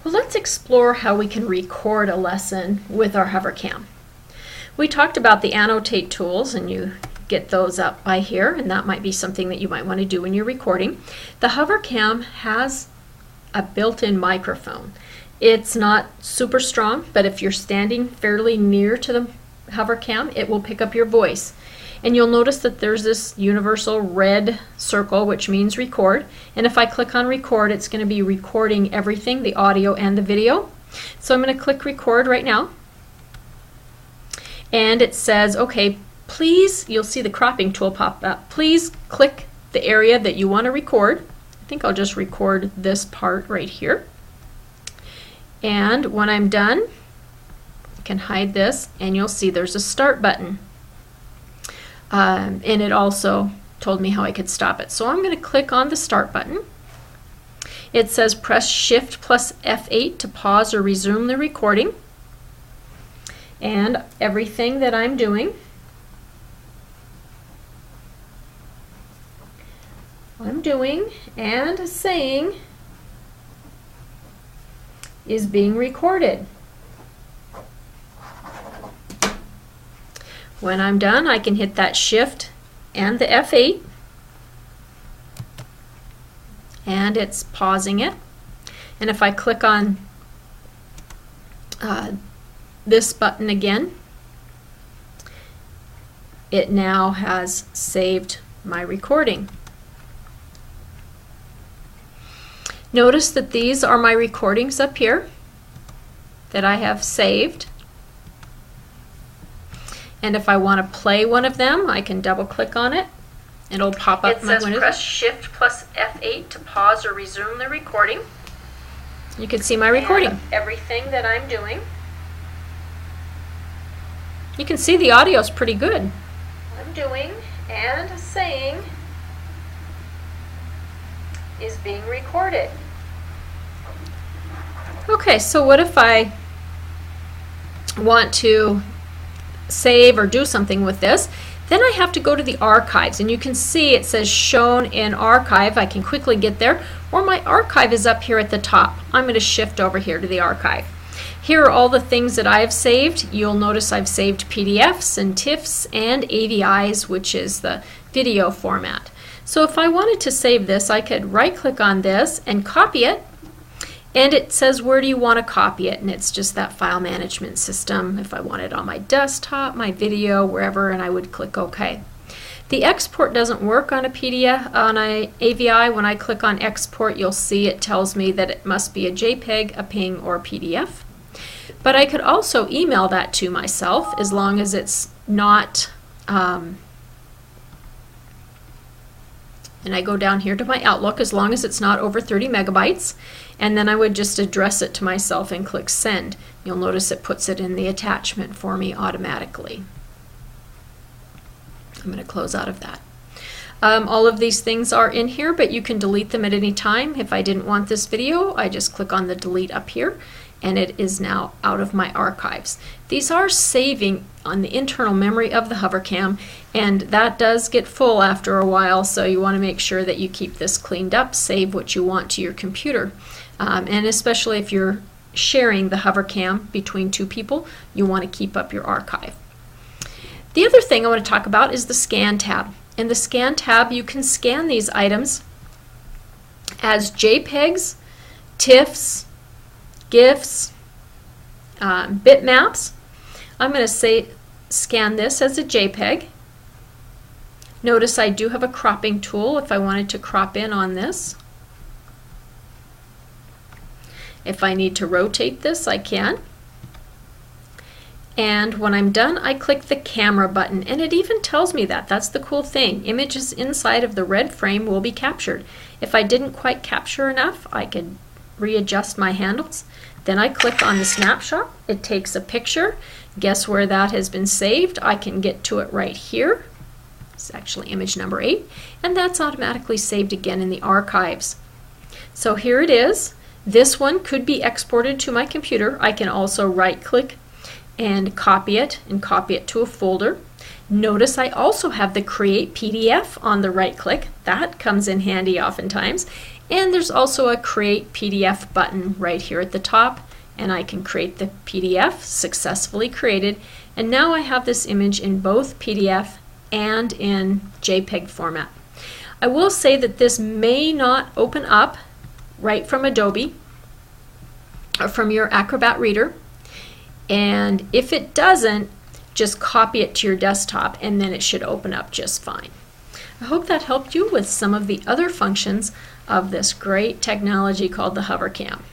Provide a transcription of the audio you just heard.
Well, let's explore how we can record a lesson with our Hovercam. We talked about the annotate tools, and you get those up by here, and that might be something that you might want to do when you're recording. The Hovercam has a built-in microphone. It's not super strong, but if you're standing fairly near to the Hovercam, it will pick up your voice. And you'll notice that there's this universal red circle, which means record. And if I click on record, it's going to be recording everything, the audio and the video. So I'm going to click record right now. And it says, okay, please, you'll see the cropping tool pop up. Please click the area that you want to record. I think I'll just record this part right here. And when I'm done, I can hide this, and you'll see there's a start button. And it also told me how I could stop it. So I'm going to click on the start button. It says press Shift plus F8 to pause or resume the recording. And everything that I'm doing, and saying is being recorded. When I'm done, I can hit that Shift and the F8, and it's pausing it. And if I click on this button again, it now has saved my recording. Notice that these are my recordings up here that I have saved. And if I want to play one of them, I can double click on it. It'll pop up my window. It says press Shift plus F8 to pause or resume the recording. You can see my recording. And everything that I'm doing. You can see the audio is pretty good. I'm doing and saying is being recorded. Okay, so what if I want to save or do something with this? Then I have to go to the archives, and you can see it says shown in archive. I can quickly get there, or my archive is up here at the top. I'm going to shift over here to the archive. Here are all the things that I've saved. You'll notice I've saved PDFs and TIFFs and AVIs, which is the video format. So if I wanted to save this, I could right click on this and copy it. And it says, where do you want to copy it? And it's just that file management system. If I want it on my desktop, my video, wherever, and I would click OK. The export doesn't work on a PDF, on an AVI. When I click on export, you'll see it tells me that it must be a JPEG, a PNG, or a PDF. But I could also email that to myself as long as it's not, and I go down here to my Outlook, as long as it's not over 30 megabytes. And then I would just address it to myself and click send. You'll notice it puts it in the attachment for me automatically. I'm going to close out of that. All of these things are in here, but you can delete them at any time. If I didn't want this video, I just click on the delete up here, and it is now out of my archives. These are saving on the internal memory of the Hovercam, and that does get full after a while, so you want to make sure that you keep this cleaned up, save what you want to your computer. And especially if you're sharing the Hovercam between two people, you want to keep up your archive. The other thing I want to talk about is the Scan tab. In the Scan tab, you can scan these items as JPEGs, TIFFs, GIFs, bitmaps. I'm going to say scan this as a JPEG. Notice I do have a cropping tool if I wanted to crop in on this. If I need to rotate this, I can. And when I'm done, I click the camera button, and it even tells me that. That's the cool thing. Images inside of the red frame will be captured. If I didn't quite capture enough, I could readjust my handles. Then I click on the snapshot. It takes a picture. Guess where that has been saved? I can get to it right here. It's actually image number 8, and that's automatically saved again in the archives. So here it is. This one could be exported to my computer. I can also right click and copy it to a folder. Notice I also have the Create PDF on the right click. That comes in handy oftentimes. And there's also a Create PDF button right here at the top, and I can create the PDF, successfully created, and now I have this image in both PDF and in JPEG format. I will say that this may not open up right from Adobe or from your Acrobat Reader, and if it doesn't, just copy it to your desktop and then it should open up just fine. I hope that helped you with some of the other functions of this great technology called the Hovercam.